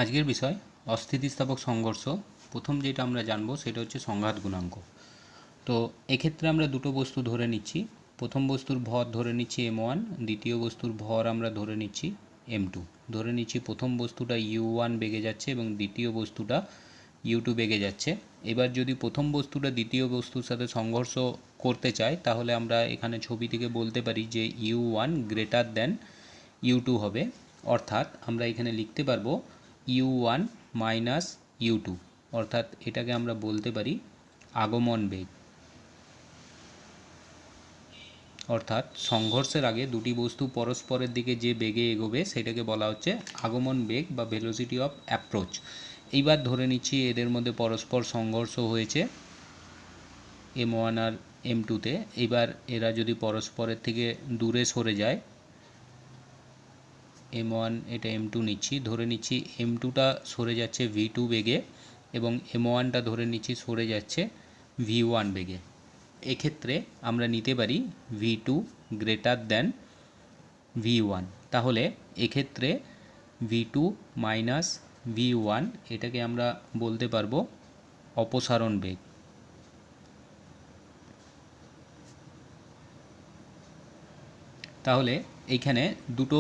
আজকের বিষয় অস্থিতিস্থাপক সংঘর্ষ। প্রথম যেটা আমরা জানব সেটা হচ্ছে সংঘাত গুণাঙ্ক। তো এক্ষেত্রে আমরা দুটো বস্তু ধরে নিচ্ছি। প্রথম বস্তুর ভর ধরে নিচ্ছি m1, দ্বিতীয় বস্তুর ভর আমরা ধরে নিচ্ছি m2। ধরে নিচ্ছি প্রথম বস্তুটা u1 বেগে যাচ্ছে এবং দ্বিতীয় বস্তুটা u2 বেগে যাচ্ছে। এবার যদি প্রথম বস্তুটা দ্বিতীয় বস্তুর সাথে সংঘর্ষ করতে চায় তাহলে আমরা এখানে ছবি থেকে বলতে পারি যে u1 গ্রেটার দ্যান u2 হবে। অর্থাৎ আমরা এখানে লিখতে পারবো u1 মাইনাস u2, অর্থাৎ এটাকে আমরা বলতে পারি আগমন বেগ। অর্থাৎ সংঘর্ষের আগে দুটি বস্তু পরস্পরের দিকে যে বেগে এগোবে সেটাকে বলা হচ্ছে আগমন বেগ বা ভেলোসিটি অফ অ্যাপ্রোচ। এইবার ধরে নিচ্ছি এদের মধ্যে পরস্পর সংঘর্ষ হয়েছে m1 আর m2-তে। এবার এরা যদি পরস্পরের থেকে দূরে সরে যায়, m1 এটা m2 নিচ্ছি, ধরে নিচ্ছি m2টা সরে যাচ্ছে v2 বেগে এবং m1টা ধরে নিচ্ছি সরে যাচ্ছে v1 বেগে। এক্ষেত্রে আমরা নিতে পারি v2 গ্রেটার দ্যান v1। তাহলে এক্ষেত্রে v2 মাইনাস v1 এটাকে আমরা বলতে পারবো অপসারণ বেগ। তাহলে এইখানে দুটো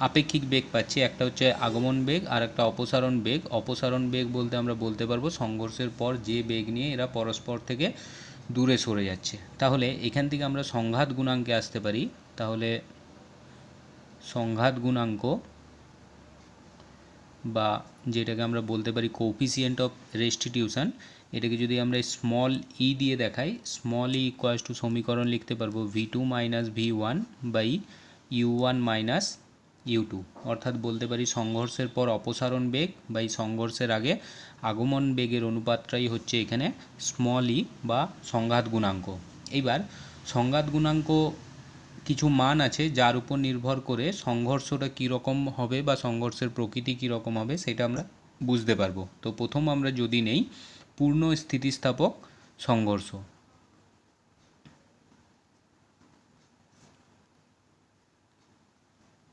আপেক্ষিক বেগ পাচ্ছি, একটা হচ্ছে আগমন বেগ আর একটা অপসারণ বেগ। অপসারণ বেগ বলতে আমরা বলতে পারবো সংঘর্ষের পর যে বেগ নিয়ে এরা পরস্পর থেকে দূরে সরে যাচ্ছে। তাহলে এখান থেকে আমরা সংঘাত গুণাঙ্কে আসতে পারি। তাহলে সংঘাত গুণাঙ্ক বা যেটাকে আমরা বলতে পারি কোএফিসিয়েন্ট অফ রেস্টিটিউশন, এটাকে যদি আমরা স্মল ই দিয়ে দেখাই, স্মল ই ইকুয়ালস টু সমীকরণ লিখতে পারবো v2 minus v1 by u1 minus u2। অর্থাৎ বলতে পারি সংঘর্ষের পর অপসারণ বেগ বাই সংঘর্ষের আগে আগমন বেগের অনুপাতটাই হচ্ছে এখানে স্মল ই বা সংঘাত গুণাঙ্ক। এইবার সংঘাত গুণাঙ্ক কিছু মান আছে যার উপর নির্ভর করে সংঘর্ষটা কীরকম হবে বা সংঘর্ষের প্রকৃতি কীরকম হবে সেটা আমরা বুঝতে পারবো। তো প্রথম আমরা যদি নেই পূর্ণ স্থিতিস্থাপক সংঘর্ষ।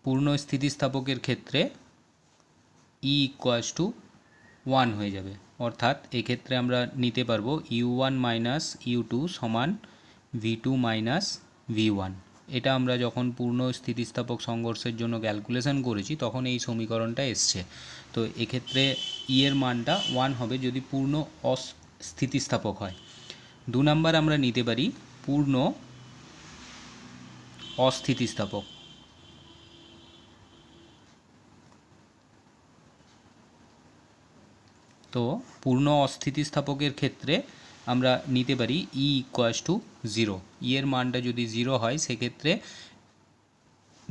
পূর্ণ স্থিতিস্থাপকের ক্ষেত্রে ই ইকুয়ালস টু 1 হয়ে যাবে। অর্থাৎ এক্ষেত্রে আমরা নিতে পারবো u1 মাইনাস u2 সমান v2 মাইনাস v1। এটা আমরা যখন পূর্ণ স্থিতিস্থাপক সংঘর্ষের জন্য ক্যালকুলেশন করেছি তখন এই সমীকরণটা এসছে। তো এক্ষেত্রে ই এর মানটা 1 হবে যদি পূর্ণ অস্থিতিস্থাপক হয়। 2 নাম্বার আমরা নিতে পারি পূর্ণ অস্থিতিস্থাপক। তো পূর্ণ অস্থিতিস্থাপকের ক্ষেত্রে আমরা নিতে পারি ই ইকুয়ালস টু 0। ই এর মানটা যদি 0 হয় সেক্ষেত্রে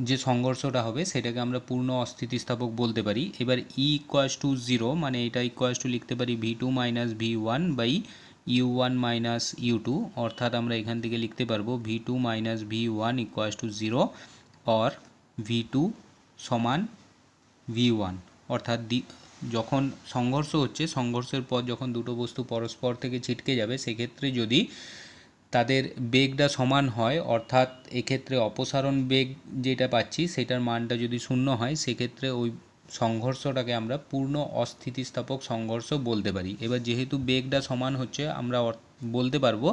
যে সংঘর্ষটা হবে সেটাকে আমরা পূর্ণ অস্থিতিস্থাপক বলতে পারি। এবার ই ইকুয়ালস টু 0 মানে এটা ইকুয়ালস টু লিখতে পারি v2 minus v1 by u1 minus u2। অর্থাৎ আমরা এখান থেকে লিখতে পারবো v2 minus v1 equals to 0 or v2 সমান v1। অর্থাৎ যখন সংঘর্ষ হচ্ছে সংঘর্ষের পর যখন দুটো বস্তু পরস্পর থেকে ছিটকে যাবে সেক্ষেত্রে যদি তাদের বেগটা সমান হয়, অর্থাৎ এক্ষেত্রে অপসারণ বেগ যেটা পাচ্ছি সেটার মানটা যদি 0 হয় সেক্ষেত্রে ওই সংঘর্ষটাকে আমরা পূর্ণ অস্থিতিস্থাপক সংঘর্ষ বলতে পারি। এবার যেহেতু বেগটা সমান হচ্ছে আমরা বলতে পারবো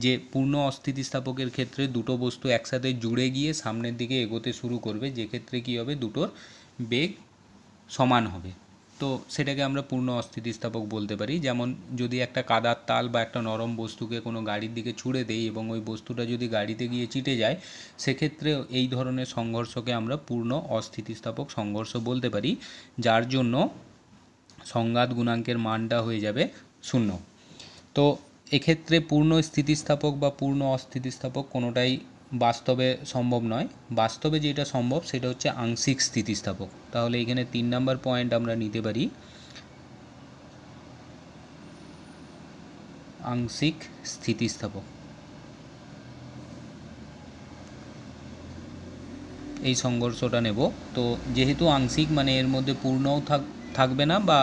যে পূর্ণ অস্থিতিস্থাপকের ক্ষেত্রে দুটো বস্তু একসাথে জুড়ে গিয়ে সামনের দিকে এগোতে শুরু করবে, যেক্ষেত্রে কী হবে দুটোর বেগ সমান হবে। তো সেটাকে আমরা পূর্ণ অস্থিতিস্থাপক বলতে পারি। যেমন যদি একটা কাদার তাল বা একটা নরম বস্তুকে কোনো গাড়ির দিকে ছুঁড়ে দেই এবং ওই বস্তুটা যদি গাড়িতে গিয়ে চিটে যায় সেক্ষেত্রে এই ধরনের সংঘর্ষকে আমরা পূর্ণ অস্থিতিস্থাপক সংঘর্ষ বলতে পারি, যার জন্য সংঘাত গুণাঙ্কের মানটা হয়ে যাবে 0। তো এক্ষেত্রে পূর্ণ স্থিতিস্থাপক বা পূর্ণ অস্থিতিস্থাপক কোনোটাই বাস্তবে সম্ভব নয়। বাস্তবে যেটা সম্ভব সেটা হচ্ছে আংশিক স্থিতিস্থাপক। তাহলে এখানে 3 নাম্বার পয়েন্ট আমরা নিতে পারি আংশিক স্থিতিস্থাপক। এই সংঘর্ষটা নেব। তো যেহেতু আংশিক মানে এর মধ্যে পূর্ণও থাকবে না, বা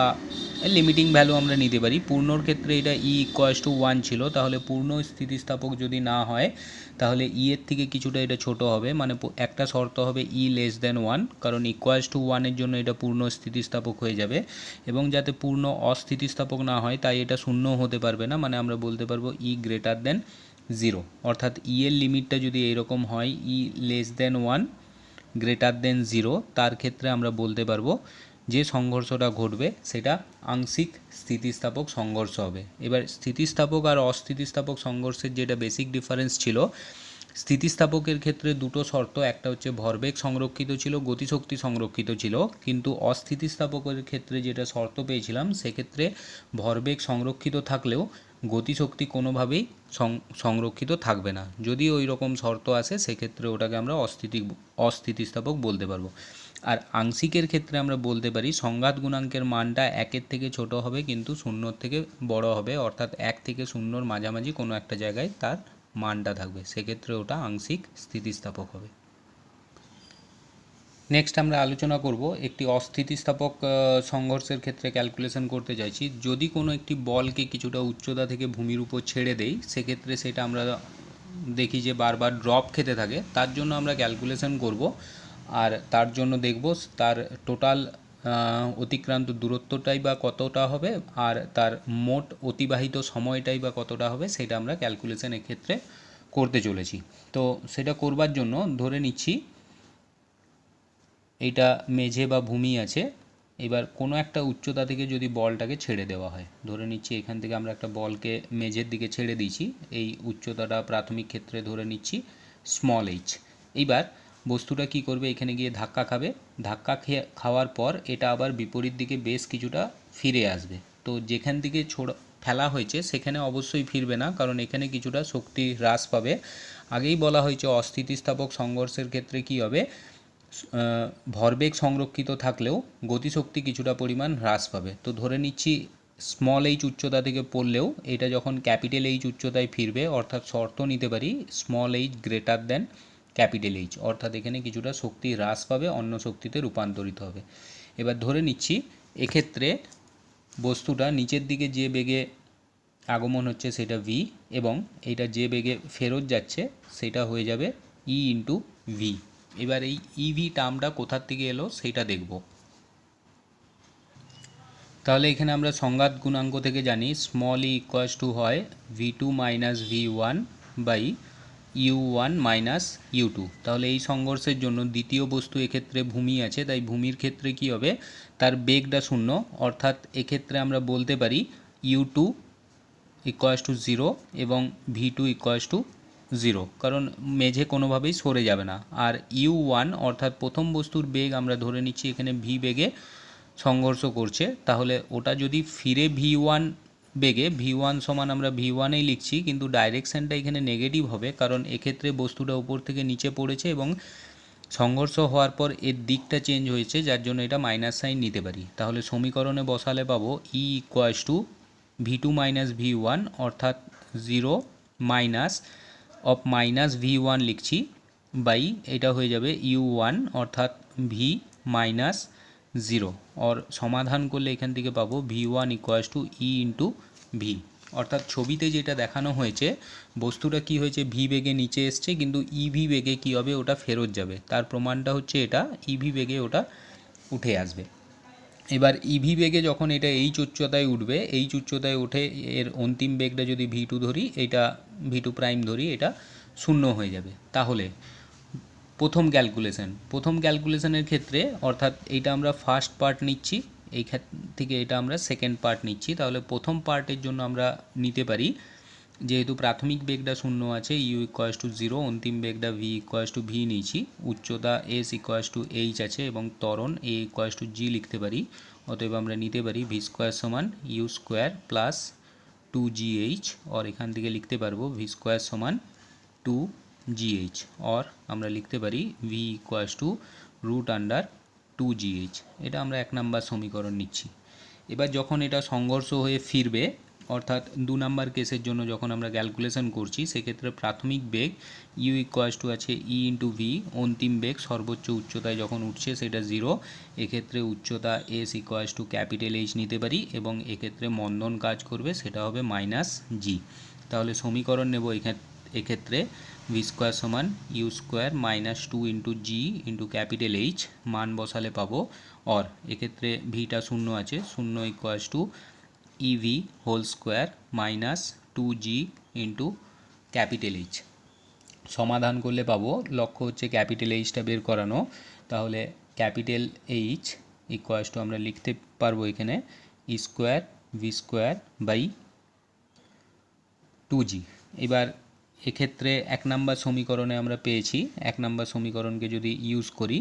লিমিটিং ভ্যালু আমরা নিতে পারি। পূর্ণর ক্ষেত্রে এটা ই ইকুয়ালস টু 1 ছিল, তাহলে পূর্ণ স্থিতিস্থাপক যদি না হয় তাহলে ই এর থেকে কিছুটা এটা ছোট হবে, মানে একটা শর্ত হবে ই লেস দ্যান 1, কারণ ইকুয়ালস টু 1-এর জন্য এটা পূর্ণ স্থিতিস্থাপক হয়ে যাবে। এবং যাতে পূর্ণ অস্থিতিস্থাপক না হয় তাই এটা শূন্য হতে পারবে না, মানে আমরা বলতে পারবো ই গ্রেটার দেন 0, অর্থাৎ ই এর লিমিটটা যদি এরকম হয় ই লেস দেন 1 গ্রেটার দেন 0, তার ক্ষেত্রে আমরা বলতে পারবো যে সংঘর্ষটা ঘটবে সেটা আংশিক স্থিতিস্থাপক সংঘর্ষ হবে। এবার স্থিতিস্থাপক আর অস্থিতিস্থাপক সংঘর্ষের যেটা বেসিক ডিফারেন্স ছিল, স্থিতিস্থাপকের ক্ষেত্রে দুটো শর্ত, একটা হচ্ছে ভরবেগ সংরক্ষিত ছিল, গতিশক্তি সংরক্ষিত ছিল, কিন্তু অস্থিতিস্থাপকের ক্ষেত্রে যেটা শর্ত পেয়েছিলাম সেক্ষেত্রে ভরবেগ সংরক্ষিত থাকলেও গতিশক্তি কোনোভাবেই সংরক্ষিত থাকবে না। যদি ওই রকম শর্ত আসে সেক্ষেত্রে ওটাকে আমরা অস্থিতিস্থাপক বলতে পারবো। আর আংশিকের ক্ষেত্রে আমরা বলতে পারি সংঘাত গুণাঙ্কের মানটা 1-এর থেকে ছোট হবে কিন্তু 0-এর থেকে বড় হবে, অর্থাৎ 1 থেকে 0-এর মাঝামাঝি কোনো একটা জায়গায় তার মানটা থাকবে, সেক্ষেত্রে ওটা আংশিক স্থিতিস্থাপক হবে। নেক্সট আমরা আলোচনা করব একটি অস্থিতিস্থাপক সংঘর্ষের ক্ষেত্রে ক্যালকুলেশন করতে চাইছি। যদি কোনো একটি বলকে কিছুটা উচ্চতা থেকে ভূমির উপর ছেড়ে দেই সেক্ষেত্রে সেটা আমরা দেখি যে বারবার ড্রপ খেতে থাকে, তার জন্য আমরা ক্যালকুলেশন করব, আর তার জন্য দেখব তার টোটাল অতিক্রান্ত দূরত্বটাই বা কতটা হবে আর তার মোট অতিবাহিত সময়টাই বা কতটা হবে, সেটা আমরা ক্যালকুলেশন এক্ষেত্রে করতে চলেছি। তো সেটা করবার জন্য ধরে নিচ্ছি এইটা মেঝে বা ভূমি আছে। এবার কোনো একটা উচ্চতা থেকে যদি বলটাকে ছেড়ে দেওয়া হয়, ধরে নিচ্ছি এখান থেকে আমরা একটা বলকে মেঝের দিকে ছেড়ে দিয়েছি, এই উচ্চতাটা প্রাথমিক ক্ষেত্রে ধরে নিচ্ছি স্মল এইচ। এইবার বস্তুটা কি করবে, এখানে গিয়ে ধাক্কা খাবে, ধাক্কা খাওয়ার পর এটা আবার বিপরীত দিকে বেশ কিছুটা ফিরে আসবে। তো যেখান থেকে ফেলা হয়েছে সেখানে অবশ্যই ফিরবে না, কারণ এখানে কিছুটা শক্তি হ্রাস পাবে। আগেই বলা হয়েছে অস্থিতিস্থাপক সংঘর্ষের ক্ষেত্রে কি হবে, ভরবেগ সংরক্ষিত থাকলেও গতিশক্তি কিছুটা পরিমাণ হ্রাস পাবে। তো ধরে নিচ্ছি স্মল এইচ উচ্চতা থেকে পড়লেও এটা যখন ক্যাপিটাল এইচ উচ্চতায় ফিরবে, অর্থাৎ শর্ত নিতে পারি small H greater than capital H, অর্থাৎ এখানে কিছুটা শক্তি হ্রাস পাবে, অন্য শক্তিতে রূপান্তরিত হবে। এবার ধরে নিচ্ছি এক্ষেত্রে বস্তুটা নিচের দিকে যে বেগে আগমন হচ্ছে সেটা ভি, এবং এইটা যে বেগে ফেরত যাচ্ছে সেটা হয়ে যাবে ই ইন্টু ভি। এবার এই ইভি টার্মটা কোথার থেকে এলো সেটা দেখব। তাহলে এখানে আমরা সংঘাত গুণাঙ্ক থেকে জানি স্মল ই ইকুয়ালস টু হয় v two minus v one by u one minus u two. তাহলে এই সংঘর্ষের জন্য দ্বিতীয় বস্তু এক্ষেত্রে ভূমি আছে, তাই ভূমির ক্ষেত্রে কি হবে, তার বেগটা 0, অর্থাৎ এক্ষেত্রে আমরা বলতে পারি ইউ2 ইকুয়ালস টু 0 এবং ভি2 ইকুয়ালস টু 0, কারণ মেঝে কোনোভাবেই সরে যাবে না। আর ইউ1 অর্থাৎ প্রথম বস্তুর বেগ আমরা ধরে নিচ্ছি এখানে ভি বেগে সংঘর্ষ করছে, তাহলে ওটা যদি ফিরে ভি1 বেগে, ভি1 সমান আমরা ভি1এই লিখছি কিন্তু ডাইরেকশানটা এখানে নেগেটিভ হবে, কারণ এক্ষেত্রে বস্তুটা উপর থেকে নিচে পড়েছে এবং সংঘর্ষ হওয়ার পর এর দিকটা চেঞ্জ হয়েছে, যার জন্য এটা মাইনাস সাইন নিতে পারি। তাহলে সমীকরণে বসালে পাবো ই ইকুয়ালস টু ভি2 মাইনাস ভি1, অর্থাৎ 0 মাইনাস অফ মাইনাস ভি1 লিখছি বাই এটা হয়ে যাবে ইউ1 অর্থাৎ ভি মাইনাস 0, और সমাধান করলে এখান থেকে পাবো V1 equals to E into V. অর্থাৎ ছবিতে যেটা দেখানো হয়েছে বস্তুটা কি হয়েছে ভি বেগে নিচে এসছে কিন্তু ইভি বেগে কি হবে, ওটা ফেরত যাবে, তার প্রমাণটা হচ্ছে এটা ইভি বেগে ওটা উঠে আসবে। এবার ইভি বেগে যখন এটা এইচ উচ্চতায় উঠবে, এইচ উচ্চতায় উঠে এর অন্তিম বেগটা যদি ভি2 ধরি, এইটা ভি2 প্রাইম ধরি, এটা 0 হয়ে যাবে। তাহলে প্রথম ক্যালকুলেশনের ক্ষেত্রে, অর্থাৎ এইটা আমরা ফার্স্ট পার্ট নিচ্ছি, এই থেকে এটা আমরা সেকেন্ড পার্ট নিচ্ছি। তাহলে প্রথম পার্টের জন্য আমরা নিতে পারি যেহেতু প্রাথমিক বেগটা 0 আছে, ইউ ইকুয়ালস টু 0, অন্তিম বেগটা ভি ইকুয়ালস টু ভি নিয়েছি, উচ্চতা এস ইকুয়ালস টু এইচ আছে এবং ত্বরণ এ ইকুয়ালস টু জি লিখতে পারি। অতএব আমরা নিতে পারি ভি স্কোয়ার সমান ইউ স্কোয়ার প্লাস 2gh, और এখান থেকে লিখতে পারবো ভি স্কোয়ার সমান 2gh, और আমরা লিখতে পারি V equals to root under 2gh। এটা আমরা 1 নম্বর সমীকরণ নিচ্ছি। এবার যখন এটা সংঘর্ষ হয়ে ফিরবে, অর্থাৎ 2 নাম্বার কেসের জন্য যখন আমরা ক্যালকুলেশন করছি সেক্ষেত্রে প্রাথমিক বেগ ইউ ইকুয়ালস টু আছে ই ইন্টু ভি, অন্তিম বেগ সর্বোচ্চ উচ্চতায় যখন উঠছে সেটা 0, এক্ষেত্রে উচ্চতা S equals to capital H নিতে পারি এবং এক্ষেত্রে মন্দন কাজ করবে, সেটা হবে মাইনাস জি। তাহলে সমীকরণ নেব এক্ষেত্রে ভি স্কোয়ার সমান U square minus 2 into G into capital H, মান বসালে পাবো অর এক্ষেত্রে ভিটা শূন্য আছে, শূন্য equals to EV whole square minus 2g into capital H. সমাধান করলে পাবো, লক্ষ্য হচ্ছে ক্যাপিটাল এইচটা বের করানো, তাহলে ক্যাপিটাল এইচ ইকুয়ালস টু আমরা লিখতে পারবো এখানে e square v square by 2g। এবার এক্ষেত্রে 1 নাম্বার সমীকরণে আমরা পেয়েছি, 1 নাম্বার সমীকরণকে যদি ইউজ করি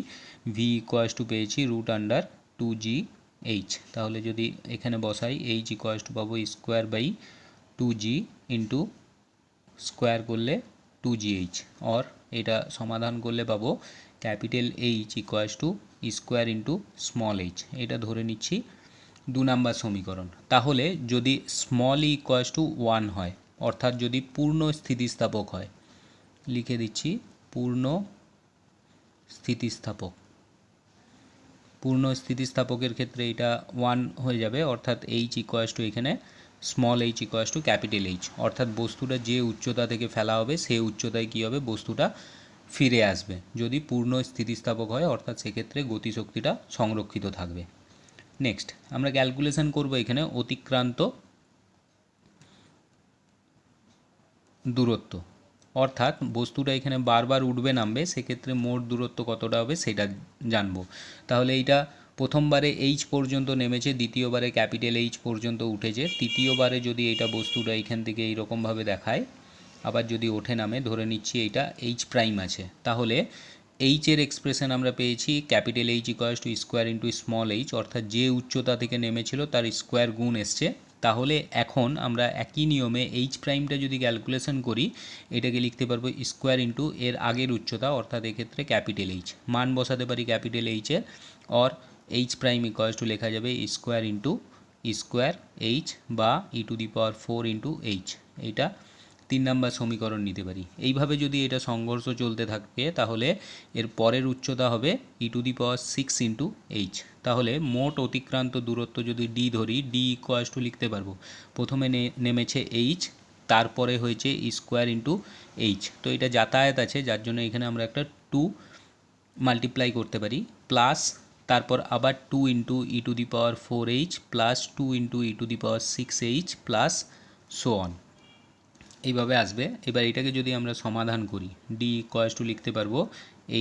ভি ইকুয়ালস টু পেয়েছি রুট আন্ডার 2g এইচ, তাহলে যদি এখানে বসাই এইচ ইকুয়ালস টু পাবো square by 2g into square করলে 2gh, অর এটা সমাধান করলে পাবো capital H equals to square into small H, এটা ধরে নিচ্ছি 2 নাম্বার সমীকরণ। তাহলে যদি স্মল ই ইকুয়ালস টু 1 হয়, অর্থাৎ যদি পূর্ণ স্থিতিস্থাপক হয়, লিখে দিচ্ছি পূর্ণ স্থিতিস্থাপক, পূর্ণ স্থিতিস্থাপকের ক্ষেত্রে এটা 1 হয়ে যাবে, অর্থাৎ এইচ ইকুয়ালস টু এখানে small H equals two capital H, অর্থাৎ বস্তুটা যে উচ্চতা থেকে ফেলা হবে সেই উচ্চতায় কী হবে, বস্তুটা ফিরে আসবে যদি পূর্ণ স্থিতিস্থাপক হয়, অর্থাৎ সেক্ষেত্রে গতিশক্তিটা সংরক্ষিত থাকবে। নেক্সট আমরা ক্যালকুলেশন করব এখানে অতিক্রান্ত দূরত্ব, অর্থাৎ বস্তুটা এখানে বারবার উঠবে নামবে, সেক্ষেত্রে মোট দূরত্ব কতটা হবে সেটা জানবো। তাহলে এইটা প্রথমবারে এইচ পর্যন্ত নেমেছে, দ্বিতীয়বারে ক্যাপিটাল এইচ পর্যন্ত উঠেছে, তৃতীয়বারে যদি এটা বস্তুটা এখান থেকে এইরকমভাবে দেখায়, আবার যদি ওঠে নামে, ধরে নিচ্ছি এইটা এইচ প্রাইম আছে, তাহলে এইচের এক্সপ্রেশন আমরা পেয়েছি capital H equals to square into small H, অর্থাৎ যে উচ্চতা থেকে নেমেছিল তার স্কোয়ার গুণ এসছে। তাহলে এখন আমরা একই নিয়মে এইচ প্রাইমটা যদি ক্যালকুলেশন করি, এটাকে লিখতে পারবো স্কোয়ার ইন্টু এর আগের উচ্চতা, অর্থাৎ এক্ষেত্রে ক্যাপিটাল এইচ, মান বসাতে পারি ক্যাপিটাল এইচের, or h prime equals to লেখা যাবে স্কোয়ার ইন্টু স্কোয়ার এইচ বা e to the power 4 into h, এইটা 3 নাম্বার সমীকরণ নিতে পারি। এইভাবে যদি এটা সংঘর্ষ চলতে থাকে তাহলে এর পরের উচ্চতা হবে e to the power 6 into h. তাহলে মোট অতিক্রান্ত দূরত্ব যদি ডি ধরি, ডি ইকুয়ালস টু লিখতে পারবো প্রথমে নেমেছে এইচ, তারপরে হয়েছে স্কোয়ার ইন্টু এইচ, তো এটা যাতায়াত আছে যার জন্য এখানে আমরা একটা 2 মাল্টিপ্লাই করতে পারি, প্লাস তারপর আবার 2 into E to the power 4h plus 2 into E to the power 6h plus so on, এইভাবে আসবে। এবার এটাকে যদি আমরা সমাধান করি, ডি ইকুয়ালস টু লিখতে পারবো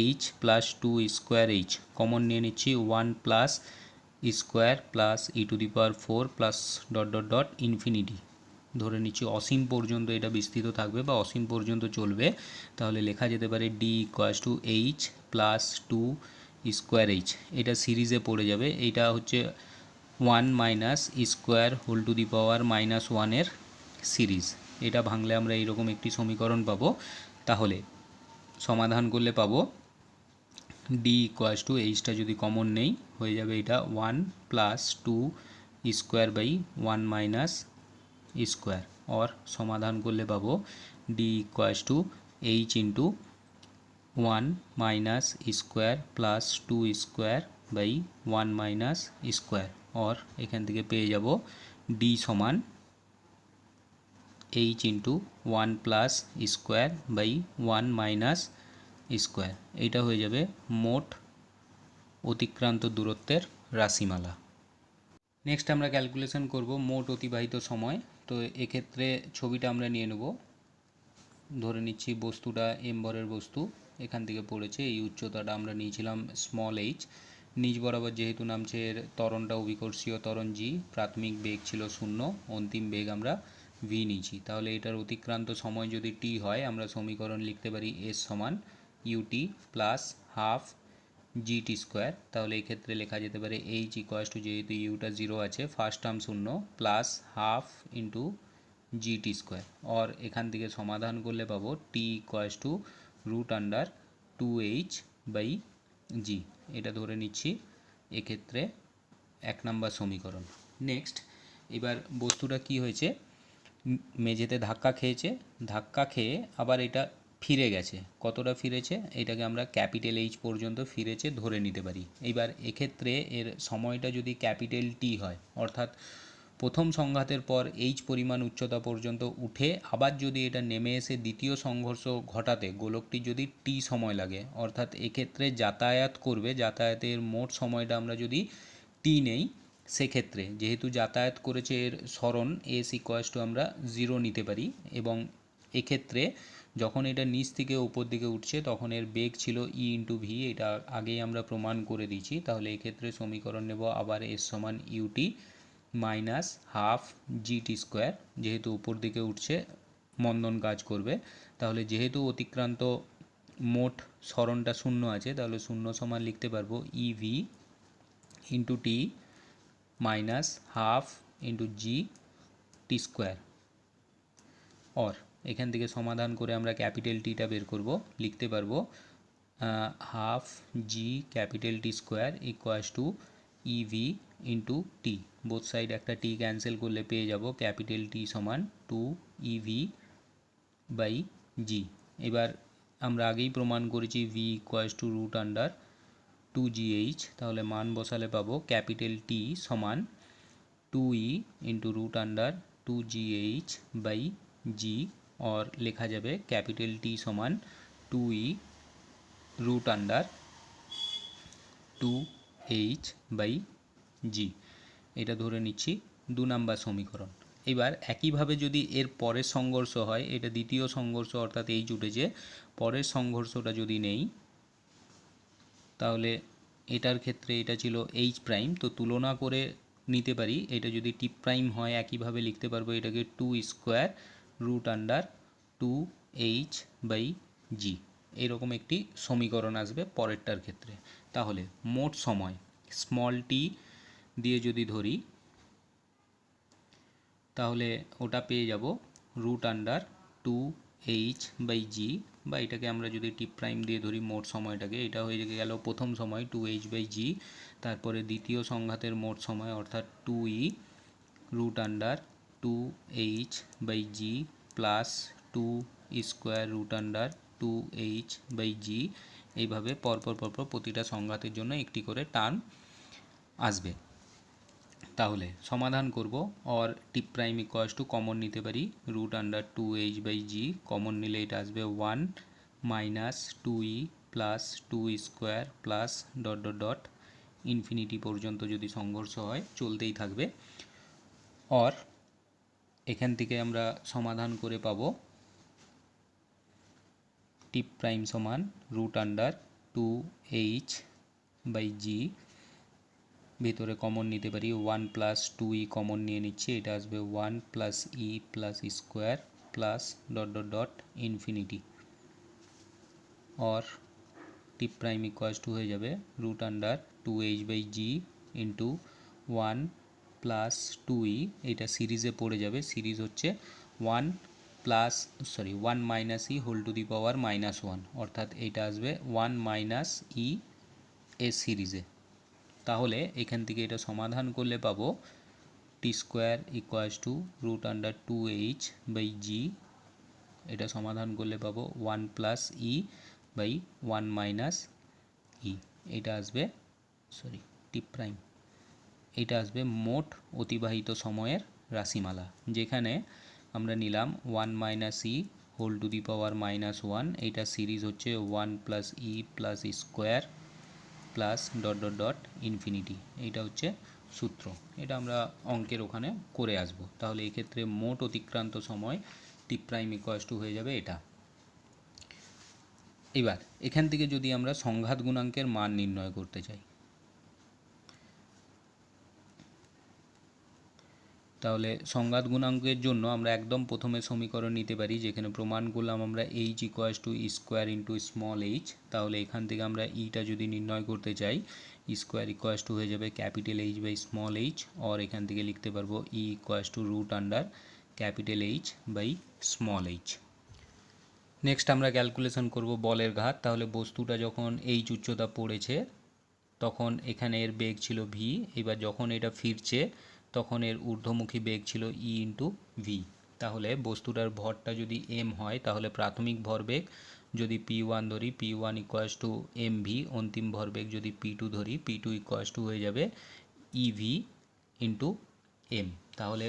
H plus 2 square H, common নিয়ে নিচ্ছি 1 plus square plus E to the power 4 plus dot dot dot infinity, ধরে নিচ্ছি অসীম পর্যন্ত এটা বিস্তৃত থাকবে বা অসীম পর্যন্ত চলবে, তাহলে লেখা যেতে পারে d equals to h plus 2 square h, এটা সিরিজে পড়ে যাবে, এইটা হচ্ছে 1 minus square whole to the power minus 1-এর সিরিজ, এটা ভাঙলে আমরা এইরকম একটি সমীকরণ পাবো। তাহলে সমাধান করলে পাবো ডি ইকুয়ালস টু এইচটা যদি কমন নেই হয়ে যাবে এটা 1 plus 2 square by 1 minus square, और সমাধান করলে পাবো D equals to H into 1 minus square plus 2 square by 1 minus square, और এখান থেকে পেয়ে যাব ডি সমান H into 1 plus square by 1 minus square, এইটা হয়ে যাবে মোট অতিক্রান্ত দূরত্বের রাশিমালা। নেক্সট আমরা ক্যালকুলেশন করব মোট অতিবাহিত সময়। তো এক্ষেত্রে ছবিটা আমরা নিয়ে নেব, ধরে নিচ্ছি বস্তুটা এম ভরের বস্তু, এখান থেকে পড়েছে, এই উচ্চতাটা আমরা নিয়েছিলাম স্মল এইচ, নিচ বরাবর যেহেতু নামছে এর ত্বরণটা অভিকর্ষীয় ত্বরণ জি, প্রাথমিক বেগ ছিল 0, অন্তিম বেগ আমরা ভি নিয়েছি, তাহলে এটার অতিক্রান্ত সময় যদি টি হয় আমরা সমীকরণ লিখতে পারি এস সমান u t plus half GT square, তাহলে এই ক্ষেত্রে লেখা যেতে পারে এইচ ইকুয়ালস টু, যেহেতু ইউটা 0 আছে first term 0 plus half into g t square, और এখান থেকে সমাধান করলে পাবো t equals to root under 2h by g, এটা ধরে নিচ্ছি এক্ষেত্রে 1 নাম্বার সমীকরণ। নেক্সট এবার বস্তুটা কি হয়েছে, মেঝেতে ধাক্কা খেয়েছে, ধাক্কা খেয়ে আবার এটা ফিরে গেছে। কতটা ফিরেছে, এটাকে আমরা ক্যাপিটাল এইচ পর্যন্ত ফিরেছে ধরে নিতে পারি। এইবার এক্ষেত্রে এর সময়টা যদি ক্যাপিটাল টি হয়, অর্থাৎ প্রথম সংঘাতের পর এইচ পরিমাণ উচ্চতা পর্যন্ত উঠে আবার যদি এটা নেমে এসে দ্বিতীয় সংঘর্ষ ঘটাতে গোলকটি যদি টি সময় লাগে, অর্থাৎ এক্ষেত্রে যাতায়াত করবে, যাতায়াতের মোট সময়টা আমরা যদি টি নেই, সেক্ষেত্রে যেহেতু যাতায়াত করেছে এর সরণ এস ইকুয়ালস টু আমরা 0 নিতে পারি। এবং এক্ষেত্রে যখন এটা নিচ থেকে উপর দিকে উঠছে তখন এর বেগ ছিল ই ইন্টু ভি, এটা আগেই আমরা প্রমাণ করে দিয়েছি। তাহলে এক্ষেত্রে সমীকরণ নেব আবার এস সমান UT minus half GT square, যেহেতু উপর দিকে উঠছে মন্দন কাজ করবে। তাহলে যেহেতু অতিক্রান্ত মোট সরণটা শূন্য আছে, তাহলে শূন্য সমান লিখতে পারবো EV into T minus half into G T square. Or এখান থেকে সমাধান করে আমরা ক্যাপিটাল টিটা বের করব, লিখতে পারবো half G capital T square equals to EV into T, both side একটা টি ক্যান্সেল করলে পেয়ে যাব ক্যাপিটাল টি সমান 2 ইভি বাই জি। এবার আমরা আগেই প্রমাণ করেছি v equals to root under 2gh, তাহলে মান বসালে পাবো ক্যাপিটাল টি সমান 2e into root under 2gh by g, और লেখা যাবে ক্যাপিটাল টি সমান 2e root under 2h by g. এটা ধরে নিচ্ছি 2 নাম্বার সমীকরণ। এবার একইভাবে যদি এর পরের সংঘর্ষ হয়, এটা দ্বিতীয় সংঘর্ষ অর্থাৎ এইচ উঠেছে, পরের সংঘর্ষটা যদি নেই তাহলে এটার ক্ষেত্রে এটা ছিল এইচ প্রাইম, তো তুলনা করে নিতে পারি। এটা যদি টি প্রাইম হয় একইভাবে লিখতে পারবো এটাকে 2 square root under 2h by g, এরকম একটি সমীকরণ আসবে পরেরটার ক্ষেত্রে। তাহলে মোট সময় স্মল টি দিয়ে যদি ধরি তাহলে ওটা পেয়ে যাব রুট আন্ডার 2h বাই জি, বা এটাকে আমরা যদি টি প্রাইম দিয়ে ধরি মোট সময়টাকে, এটা হয়ে গেল প্রথম সময় 2h বাই জি, তারপরে দ্বিতীয় সংঘাতের মোট সময় অর্থাৎ 2e root under 2h by g plus 2 square root under 2h by g. এইভাবে পরপর প্রতিটা সংঘাতের জন্য একটি করে টার্ম আসবে। তাহলে সমাধান করব, or T prime equals to common নিতে পারি root under 2h by G, common নিলে এটা আসবে 1 minus 2e plus 2 square plus dot dot dot infinity পর্যন্ত যদি সংঘর্ষ হয় চলতেই থাকবে। অর এখান থেকে আমরা সমাধান করে পাবো টি প্রাইম সমান রুট আন্ডার 2h বাই জি, ভিতরে কমন নিতে পারি 1 প্লাস 2e কমন নিয়ে নিচ্ছি, এটা আসবে 1 plus e plus square plus dot dot dot infinity. और টি প্রাইম ইকুয়ালস টু হয়ে যাবে root under 2h by g into 1 plus 2e, এটা সিরিজে পড়ে যাবে, সিরিজ হচ্ছে 1 plus 1 minus e whole to the power minus 1, অর্থাৎ এইটা আসবে 1 মাইনাস ই এ সিরিজে। তাহলে এখান থেকে এটা সমাধান করলে পাবো t square equals to root under 2h by g, এটা সমাধান করলে পাবো 1 plus e by 1 minus e, এটা আসবে টি প্রাইম, এটা আসবে মোট অতিবাহিত সময়ের রাশিমালা, যেখানে আমরা নিলাম 1 minus e whole to the power minus 1, এইটা সিরিজ হচ্ছে 1 plus e plus square plus dot dot dot infinity, এইটা হচ্ছে সূত্র। এটা আমরা অঙ্কের ওখানে করে আসব। তাহলে এক্ষেত্রে মোট অতিক্রান্ত সময় টি প্রাইম ইকুয়ালস টু হয়ে যাবে এটা। এবার এখান থেকে যদি আমরা সংঘাত গুণাঙ্কের মান নির্ণয় করতে চাই, তাহলে সংঘাত গুণাঙ্কের জন্য আমরা একদম প্রথমে সমীকরণ নিতে পারি, যেখানে প্রমাণ করলাম আমরা H equals to square into small H. তাহলে এখান থেকে আমরা ইটা যদি নির্ণয় করতে চাই, স্কোয়ার ইকুয়ালস টু হয়ে যাবে capital h by small h, আর এখান থেকে লিখতে পারবো e equals to root under capital h by small h. Next আমরা ক্যালকুলেশন করব বলের ঘাত। তাহলে বস্তুটা যখন এইচ উচ্চতা পড়েছে তখন এখানে এর বেগ ছিল ভি, এবার যখন এটা ফিরছে তখন এর ঊর্ধ্বমুখী বেগ ছিল ই ইন্টু ভি। তাহলে বস্তুটার ভরটা যদি এম হয় তাহলে প্রাথমিক ভরবেগ যদি p1 ধরি p1 ইকুয়ালস টু mv, অন্তিম ভরবেগ যদি p2 ধরি p2 ইকুয়ালস টু হয়ে যাবে ev ইন্টু m। তাহলে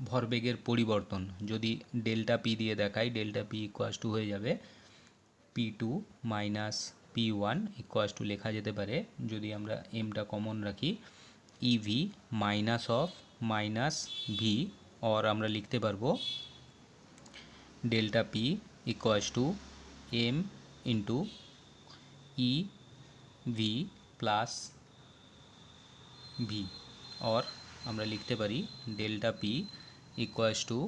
ভরবেগের পরিবর্তন যদি ডেল্টা পি দিয়ে দেখাই, ডেল্টা পি ইকুয়ালস টু হয়ে যাবে p2 minus p1 equals to লেখা যেতে পারে, যদি আমরা এমটা কমন রাখি, ev minus of minus V, और আমরা লিখতে পারবো delta P equals to M into E V plus V, और আমরা লিখতে পারি डेल्टा पी इक्वल्स टू,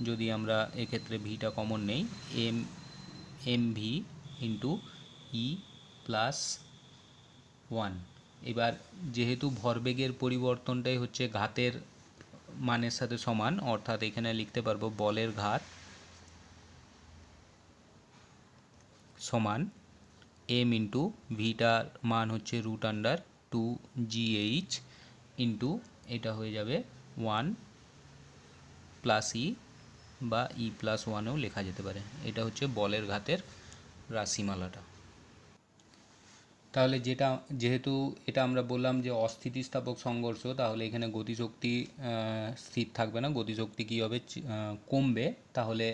যদি আমরা এক্ষেত্রে ভিটা কমন নেই, এম ভি ইন্টু ই প্লাস 1। এবার যেহেতু ভরবেগের পরিবর্তনটাই হচ্ছে ঘাতের মানের সাথে সমান, অর্থাৎ এখানে লিখতে পারবো বলের ঘাত সমান এম ইন্টু ভিটার মান হচ্ছে রুট আন্ডার 2gh ইন্টু এটা হয়ে যাবে 1 প্লাস ই বা ই প্লাস 1ও লেখা যেতে পারে। এটা হচ্ছে বলের ঘাতের রাশিমালাটা। তাহলে যেহেতু এটা আমরা বললাম যে অস্থিতিস্থাপক সংঘর্ষ, তাহলে এখানে গতিশক্তি স্থির থাকবে না, গতিশক্তি কী হবে, কমবে। তাহলে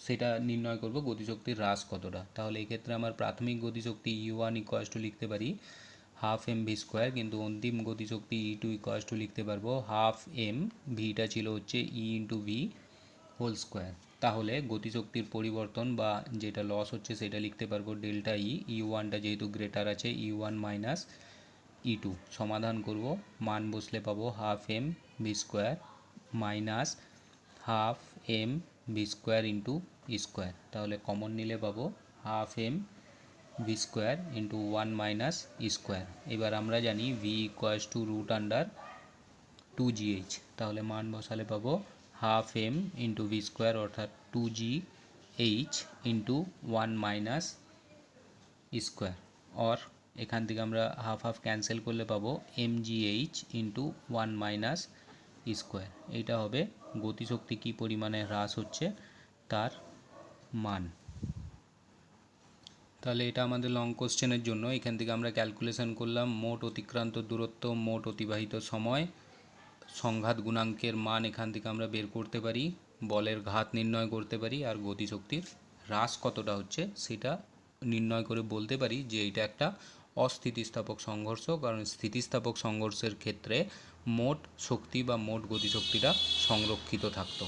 সেটা নির্ণয় করব গতিশক্তির হ্রাস কতটা। তাহলে এক্ষেত্রে আমার প্রাথমিক গতিশক্তি E1 ইকুয়ালস টু লিখতে পারি হাফ এম ভি স্কোয়ার, কিন্তু অন্তিম গতিশক্তি E2 ইকুয়ালস টু লিখতে পারবো হাফ এম, ভিটা ছিল হচ্ছে ই ইন্টু ভি হোল স্কোয়ার। তাহলে গতিশক্তির পরিবর্তন বা যেটা লস হচ্ছে সেটা লিখতে পারবো ডেল্টা ই, E1টা যেহেতু গ্রেটার আছে E1 মাইনাস E2। সমাধান করব, মান বসলে পাবো half m v square minus half m v square into e square. তাহলে কমন নিলে পাবো half m v square into 1 minus e square. এবার আমরা জানি v equals to root under 2gh, তাহলে মান বসালে পাবো half m into v square অর্থাৎ 2gh ইন্টু 1 মাইনাস স্কোয়ার, और এখান থেকে আমরা হাফ হাফ ক্যান্সেল করলে পাবো mgh ইন্টু 1 মাইনাস স্কোয়ার। এইটা হবে গতিশক্তি কী পরিমাণে হ্রাস হচ্ছে তার মান। তাহলে এটা আমাদের লং কোশ্চেনের জন্য। এখান থেকে আমরা ক্যালকুলেশন করলাম মোট অতিক্রান্ত দূরত্ব, মোট অতিবাহিত সময়, সংঘাত গুণাঙ্কের মান এখান থেকে আমরা বের করতে পারি, বলের ঘাত নির্ণয় করতে পারি, আর গতিশক্তির হ্রাস কতটা হচ্ছে সেটা নির্ণয় করে বলতে পারি যে এটা একটা অস্থিতিস্থাপক সংঘর্ষ, কারণ স্থিতিস্থাপক সংঘর্ষের ক্ষেত্রে মোট শক্তি বা মোট গতিশক্তিটা সংরক্ষিত থাকতো।